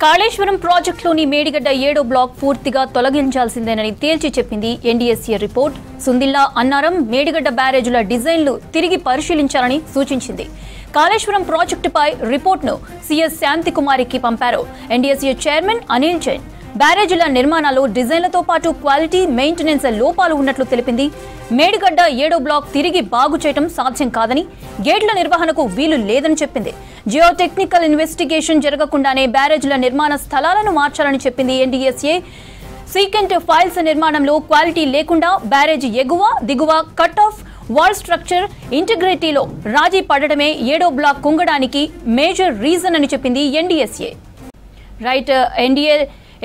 కాళేశ్వరం ప్రాజెక్టులోని మేడిగడ్డ 7వ బ్లాక్ పూర్తిగా తొలగించాల్సిందేనని తేల్చి చెప్పింది ఎన్డీఎస్ఏ రిపోర్ట్. సుందిల్లా, అన్నారం, మేడిగడ్డ బ్యారేజీల డిజైన్లు తిరిగి పరిశీలించాలని సూచించింది. కాళేశ్వరం ప్రాజెక్టుపై రిపోర్ట్ను సీఎస్ శాంతికుమారికి పంపారు ఎన్డీఎస్ఏ చైర్మన్ అనిల్ జైన్. బ్యారేజీల నిర్మాణాల్లో డిజైన్లతో పాటు క్వాలిటీ, మెయింటెనెన్స్ లోపాలు ఉన్నట్లు తెలిపింది. మేడిగడ్డ 7వ బ్లాక్ తిరిగి బాగు చేయడం సాధ్యం కాదని, గేట్ల నిర్వహణకు వీలు లేదని చెప్పింది. జియో టెక్నికల్ ఇన్వెస్టిగేషన్ జరగకుండానే బ్యారేజీల నిర్మాణ స్థలాలను మార్చాలని చెప్పింది ఎన్డీఎస్ఏ. సీకెంట్ ఫైల్స్ నిర్మాణంలో క్వాలిటీ లేకుండా బ్యారేజీ ఎగువ, దిగువ, కట్ ఆఫ్, వాల్ స్ట్రక్చర్ ఇంటిగ్రిటీలో రాజీ పడడమే 7వ బ్లాక్ కుంగడానికి మేజర్ రీజన్ అని చెప్పింది ఎన్డీఎస్ఏ. రైట్,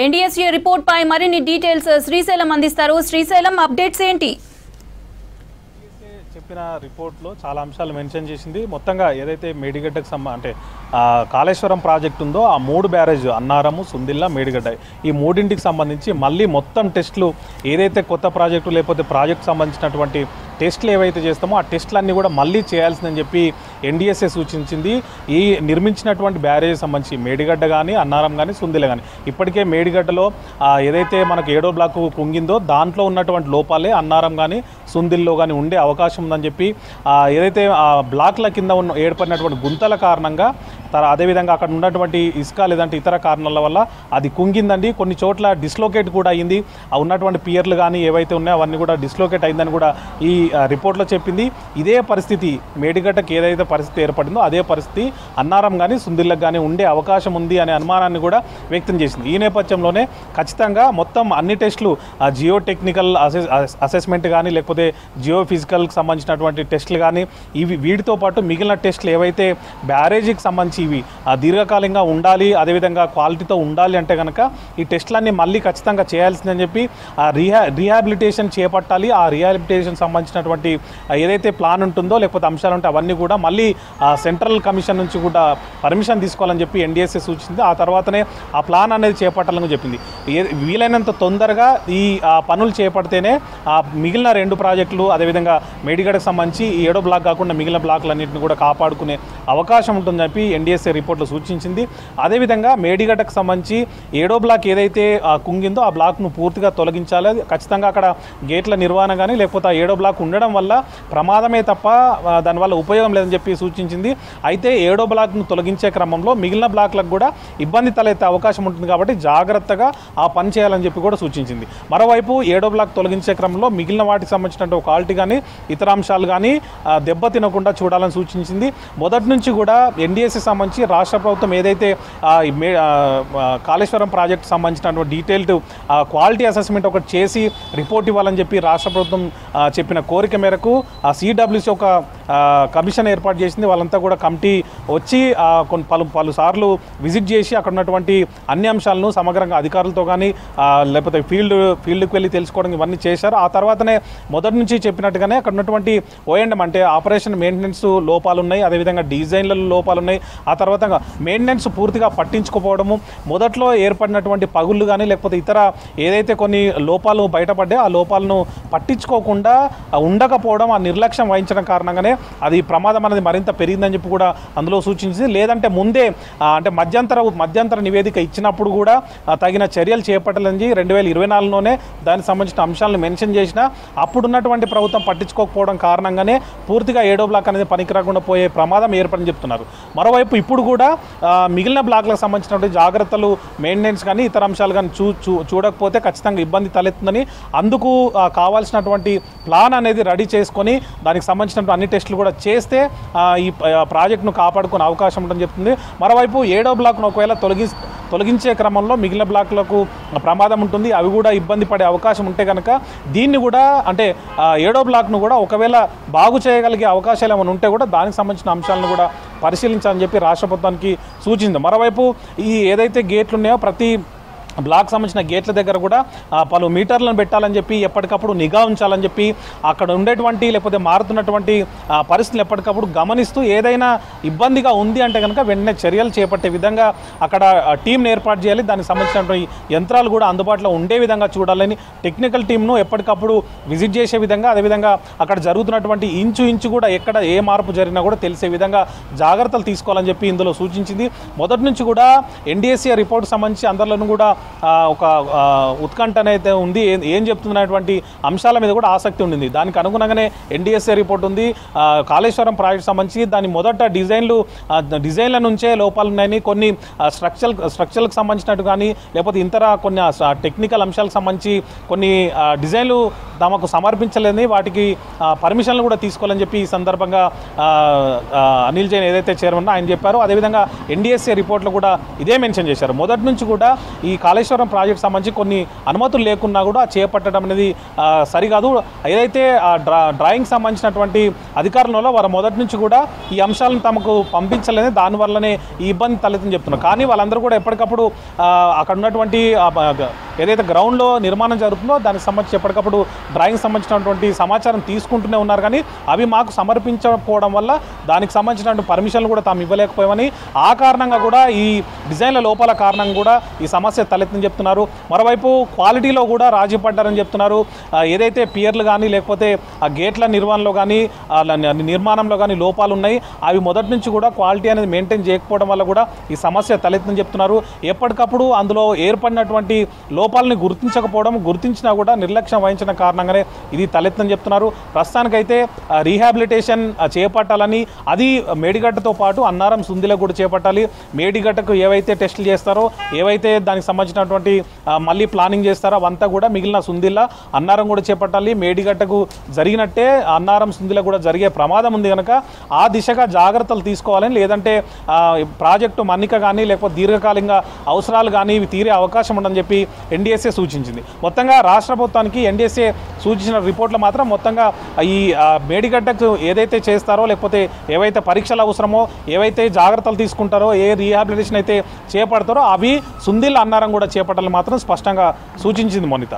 ఎన్డీఎస్ఏ రిపోర్ట్ పై మరిన్ని డీటెయిల్స్ శ్రీశైలం అందిస్తారు. శ్రీశైలం, అప్డేట్స్ ఏంటి? చెప్పిన రిపోర్ట్లో చాలా అంశాలు మెన్షన్ చేసింది. మొత్తంగా ఏదైతే మేడిగడ్డకు అంటే కాళేశ్వరం ప్రాజెక్టు ఉందో ఆ 3 బ్యారేజ్ అన్నారము, సుందిల్లా, మేడిగడ్డ ఈ మూడింటికి సంబంధించి మళ్ళీ మొత్తం టెస్టులు ఏదైతే కొత్త ప్రాజెక్టు లేకపోతే ప్రాజెక్టు సంబంధించినటువంటి టెస్టులు ఏవైతే చేస్తామో ఆ టెస్టులన్నీ కూడా మళ్ళీ చేయాల్సిందని చెప్పి ఎన్డీఎస్ఏ సూచించింది. ఈ నిర్మించినటువంటి బ్యారేజ్ సంబంధించి మేడిగడ్డ కానీ, అన్నారం కానీ, సుందిల్ల కానీ ఇప్పటికే మేడిగడ్డలో ఏదైతే మనకు 7వ బ్లాక్ కుంగిందో దాంట్లో ఉన్నటువంటి లోపాలే అన్నారం కానీ, సుందిల్లో కానీ ఉండే అవకాశం ఉందని చెప్పి ఏదైతే ఆ బ్లాక్ల కింద ఏర్పడినటువంటి గుంతల కారణంగా అదేవిధంగా అక్కడ ఉన్నటువంటి ఇసుక లేదంటే ఇతర కారణాల వల్ల అది కుంగిందండి. కొన్ని చోట్ల డిస్లోకేట్ కూడా అయింది. ఉన్నటువంటి పియర్లు కానీ ఏవైతే ఉన్నాయో అవన్నీ కూడా డిస్లోకేట్ అయిందని కూడా ఈ రిపోర్ట్లో చెప్పింది. ఇదే పరిస్థితి మేడిగడ్డకి ఏదైతే పరిస్థితి ఏర్పడిందో అదే పరిస్థితి అన్నారం కానీ, సుందిల్లకు కానీ ఉండే అవకాశం ఉంది అనే అనుమానాన్ని కూడా వ్యక్తం చేసింది. ఈ నేపథ్యంలోనే ఖచ్చితంగా మొత్తం అన్ని టెస్టులు జియో టెక్నికల్ అసెస్మెంట్ కానీ లేకపోతే జియో ఫిజికల్కి సంబంధించినటువంటి టెస్టులు కానీ వీటితో పాటు మిగిలిన టెస్టులు ఏవైతే బ్యారేజీకి సంబంధించి ఇవి దీర్ఘకాలంగా ఉండాలి, అదేవిధంగా క్వాలిటీతో ఉండాలి అంటే కనుక ఈ టెస్టులన్నీ మళ్ళీ ఖచ్చితంగా చేయాల్సిందని చెప్పి రీహాబిలిటేషన్ చేపట్టాలి. ఆ రీహాబిలిటేషన్ సంబంధించినటువంటి ఏదైతే ప్లాన్ ఉంటుందో లేకపోతే అంశాలు ఉంటే అవన్నీ కూడా మళ్ళీ సెంట్రల్ కమిషన్ నుంచి కూడా పర్మిషన్ తీసుకోవాలని చెప్పి ఎన్డీఎస్ఏ సూచించింది. ఆ తర్వాతనే ఆ ప్లాన్ అనేది చేపట్టాలని చెప్పింది. వీలైనంత తొందరగా ఈ పనులు చేపడితేనే మిగిలిన 2 ప్రాజెక్టులు అదేవిధంగా మేడిగడ్డకు సంబంధించి ఈ 7వ బ్లాక్ కాకుండా మిగిలిన బ్లాక్లన్నింటినీ కూడా కాపాడుకునే అవకాశం ఉంటుందని చెప్పి ఎన్డీఎస్ఏ రిపోర్ట్లో సూచించింది. అదేవిధంగా మేడిగడ్డకు సంబంధించి 7వ బ్లాక్ ఏదైతే కుంగిందో ఆ బ్లాక్ను పూర్తిగా తొలగించాలి. ఖచ్చితంగా అక్కడ గేట్ల నిర్వహణ కానీ లేకపోతే ఆ 7వ బ్లాక్ ఉండడం వల్ల ప్రమాదమే తప్ప దానివల్ల ఉపయోగం లేదని చెప్పి సూచించింది. అయితే 7వ బ్లాక్ను తొలగించే క్రమంలో మిగిలిన బ్లాక్లకు కూడా ఇబ్బంది తలెత్తే అవకాశం ఉంటుంది కాబట్టి జాగ్రత్తగా ఆ పని చేయాలని చెప్పి కూడా సూచించింది. మరోవైపు 7వ బ్లాక్ తొలగించే క్రమంలో మిగిలిన వాటికి సంబంధించినటువంటి క్వాలిటీ కానీ ఇతర అంశాలు కానీ దెబ్బతినకుండా చూడాలని సూచించింది. మొదటి నుంచి కూడా ఎన్డీఎస్ఏ సంబంధించి రాష్ట్ర ప్రభుత్వం ఏదైతే కాళేశ్వరం ప్రాజెక్టు సంబంధించినటువంటి డీటెయిల్డ్ క్వాలిటీ అసెస్మెంట్ ఒకటి చేసి రిపోర్ట్ ఇవ్వాలని చెప్పి రాష్ట్ర ప్రభుత్వం చెప్పిన కోరిక మేరకు సిడబ్ల్యూసీ ఒక కమిషన్ ఏర్పాటు చేసింది. వాళ్ళంతా కూడా కమిటీ వచ్చి పలు సార్లు విజిట్ చేసి అక్కడ ఉన్నటువంటి అన్ని అంశాలను సమగ్రంగా అధికారులతో కానీ లేకపోతే ఫీల్డ్కి వెళ్ళి తెలుసుకోవడం ఇవన్నీ చేశారు. ఆ తర్వాతనే మొదటి నుంచి చెప్పినట్టుగానే అక్కడ ఉన్నటువంటి ఓఎండ్ఎం అంటే ఆపరేషన్ మెయింటెనెన్స్ లోపాలు ఉన్నాయి, అదేవిధంగా డిజైన్లలో లోపాలు ఉన్నాయి. ఆ తర్వాత మెయింటెనెన్స్ పూర్తిగా పట్టించుకోపోవడము, మొదట్లో ఏర్పడినటువంటి పగుళ్ళు కానీ లేకపోతే ఇతర ఏదైతే కొన్ని లోపాలు బయటపడ్డాయో ఆ లోపాలను పట్టించుకోకుండా ఉండకపోవడం, ఆ నిర్లక్ష్యం వహించడం కారణంగానే అది ప్రమాదం అనేది మరింత పెరిగిందని చెప్పి కూడా అందులో సూచించింది. లేదంటే ముందే అంటే మధ్యంతర నివేదిక ఇచ్చినప్పుడు కూడా తగిన చర్యలు చేపట్టాలని 2024లోనే దానికి సంబంధించిన అంశాలను మెన్షన్ చేసినా అప్పుడున్నటువంటి ప్రభుత్వం పట్టించుకోకపోవడం కారణంగానే పూర్తిగా 7వ బ్లాక్ అనేది పనికి రాకుండా పోయే ప్రమాదం ఏర్పడని చెప్తున్నారు. మరోవైపు ఇప్పుడు కూడా మిగిలిన బ్లాక్లకు సంబంధించినటువంటి జాగ్రత్తలు, మెయింటెనెన్స్ కానీ ఇతర అంశాలు కానీ చూడకపోతే ఖచ్చితంగా ఇబ్బంది తలెత్తుందని అందుకు కావాల్సినటువంటి ప్లాన్ అనేది రెడీ చేసుకొని దానికి సంబంధించినటువంటి అన్ని టెస్టులు కూడా చేస్తే ఈ ప్రాజెక్టును కాపాడుకునే అవకాశం ఉంటుందని చెప్తుంది. మరోవైపు 7వ బ్లాక్ను ఒకవేళ తొలగించే క్రమంలో మిగిలిన బ్లాక్లకు ప్రమాదం ఉంటుంది, అవి కూడా ఇబ్బంది పడే అవకాశం ఉంటే కనుక దీన్ని కూడా అంటే 7వ బ్లాక్ను కూడా ఒకవేళ బాగు చేయగలిగే అవకాశాలు ఏమైనా ఉంటే కూడా దానికి సంబంధించిన అంశాలను కూడా పరిశీలించాలని చెప్పి రాష్ట్ర ప్రభుత్వానికి సూచించింది. మరోవైపు ఈ ఏదైతే గేట్లు ఉన్నాయో ప్రతి బ్లాక్ సంబంధించిన గేట్ల దగ్గర కూడా పలు మీటర్లను పెట్టాలని చెప్పి ఎప్పటికప్పుడు నిఘా ఉంచాలని చెప్పి అక్కడ ఉండేటువంటి లేకపోతే మారుతున్నటువంటి పరిస్థితులు ఎప్పటికప్పుడు గమనిస్తూ ఏదైనా ఇబ్బందిగా ఉంది అంటే కనుక వెంటనే చర్యలు చేపట్టే విధంగా అక్కడ టీంను ఏర్పాటు చేయాలి. దానికి సంబంధించినటువంటి యంత్రాలు కూడా అందుబాటులో ఉండే విధంగా చూడాలని టెక్నికల్ టీంను ఎప్పటికప్పుడు విజిట్ చేసే విధంగా, అదేవిధంగా అక్కడ జరుగుతున్నటువంటి ఇంచు కూడా ఎక్కడ ఏ మార్పు జరిగినా కూడా తెలిసే విధంగా జాగ్రత్తలు తీసుకోవాలని చెప్పి ఇందులో సూచించింది. మొదటి నుంచి కూడా ఎన్డీఎస్ఏ రిపోర్ట్ సంబంధించి అందరిలోనూ కూడా ఒక ఉత్కంఠ అనేది ఉంది. ఏం చెప్తున్నటువంటి అంశాల మీద కూడా ఆసక్తి ఉండింది. దానికి అనుగుణంగానే ఎన్డీఎస్ఏ రిపోర్ట్ ఉంది. కాళేశ్వరం ప్రాజెక్ట్ సంబంధించి దాని మొదట డిజైన్ల నుంచే లోపాలు ఉన్నాయని, కొన్ని స్ట్రక్చర్లకు సంబంధించినట్టు కానీ లేకపోతే ఇతర కొన్ని టెక్నికల్ అంశాలకు సంబంధించి కొన్ని డిజైన్లు తమకు సమర్పించలేదని, వాటికి పర్మిషన్లు కూడా తీసుకోవాలని చెప్పి ఈ సందర్భంగా అనిల్ జైన్ ఏదైతే చైర్మన్ ఆయన చెప్పారో, అదేవిధంగా ఎన్డీఎస్ఏ రిపోర్ట్లో కూడా ఇదే మెన్షన్ చేశారు. మొదటి నుంచి కూడా ఈ కాళేశ్వరం ప్రాజెక్ట్ సంబంధించి కొన్ని అనుమతులు లేకున్నా కూడా చేపట్టడం అనేది సరికాదు. ఏదైతే డ్రాయింగ్ సంబంధించినటువంటి అధికారులలో వారు మొదటి నుంచి కూడా ఈ అంశాలను తమకు పంపించలేని, దానివల్లనే ఈ ఇబ్బంది తలెత్తిందని చెప్తున్నారు. కానీ వాళ్ళందరూ కూడా ఎప్పటికప్పుడు అక్కడ ఉన్నటువంటి ఏదైతే గ్రౌండ్లో నిర్మాణం జరుగుతుందో దానికి సంబంధించి ఎప్పటికప్పుడు డ్రాయింగ్ సంబంధించినటువంటి సమాచారం తీసుకుంటూనే ఉన్నారు. కానీ అవి మాకు సమర్పించకపోవడం వల్ల దానికి సంబంధించినటువంటి పర్మిషన్లు కూడా తాము ఇవ్వలేకపోయామని, ఆ కారణంగా కూడా ఈ డిజైన్ల లోపాల కారణంగా కూడా ఈ సమస్య తలెత్తిందని చెప్తున్నారు. మరోవైపు క్వాలిటీలో కూడా రాజీ పడ్డారని చెప్తున్నారు. ఏదైతే పియర్లు కానీ లేకపోతే ఆ గేట్ల నిర్వహణలో కానీ నిర్మాణంలో కానీ లోపాలు ఉన్నాయి, అవి మొదటి నుంచి కూడా క్వాలిటీ అనేది మెయింటైన్ చేయకపోవడం వల్ల కూడా ఈ సమస్య తలెత్తిందని చెప్తున్నారు. ఎప్పటికప్పుడు అందులో ఏర్పడినటువంటి లోపాలని గుర్తించినా కూడా నిర్లక్ష్యం వహించిన కారణంగానే ఇది తలెత్తిందని చెప్తున్నారు. ప్రస్తుతానికైతే రీహాబిలిటేషన్ చేపట్టాలని, అది మేడిగడ్డతో పాటు అన్నారం సుందిలో కూడా చేపట్టాలి. మేడిగడ్డకు ఏవైతే టెస్టులు చేస్తారో, ఏవైతే దానికి సంబంధించినటువంటి మళ్ళీ ప్లానింగ్ చేస్తారో అవంతా కూడా మిగిలిన సుందిల్లా అన్నారం కూడా చేపట్టాలి. మేడిగడ్డకు జరిగినట్టే అన్నారం సుందిలో కూడా జరిగే ప్రమాదం ఉంది కనుక ఆ దిశగా జాగ్రత్తలు తీసుకోవాలని, లేదంటే ప్రాజెక్టు మన్నిక కానీ లేకపోతే దీర్ఘకాలిక అవసరాలు కానీ ఇవి తీరే అవకాశం ఉండని చెప్పి ఎన్డీఎస్ఏ సూచించింది. మొత్తంగా రాష్ట్ర ప్రభుత్వానికి ఎన్డీఎస్ఏ సూచించిన రిపోర్ట్లో మాత్రం మొత్తంగా ఈ మేడిగడ్డకు ఏదైతే చేస్తారో లేకపోతే ఏవైతే పరీక్షలు అవసరమో, ఏవైతే జాగ్రత్తలు తీసుకుంటారో, ఏ రీహాబిలిటేషన్ అయితే చేపడతారో అవి సుందిల్ అన్నారం కూడా చేపట్టాలని మాత్రం స్పష్టంగా సూచించింది మోనిత.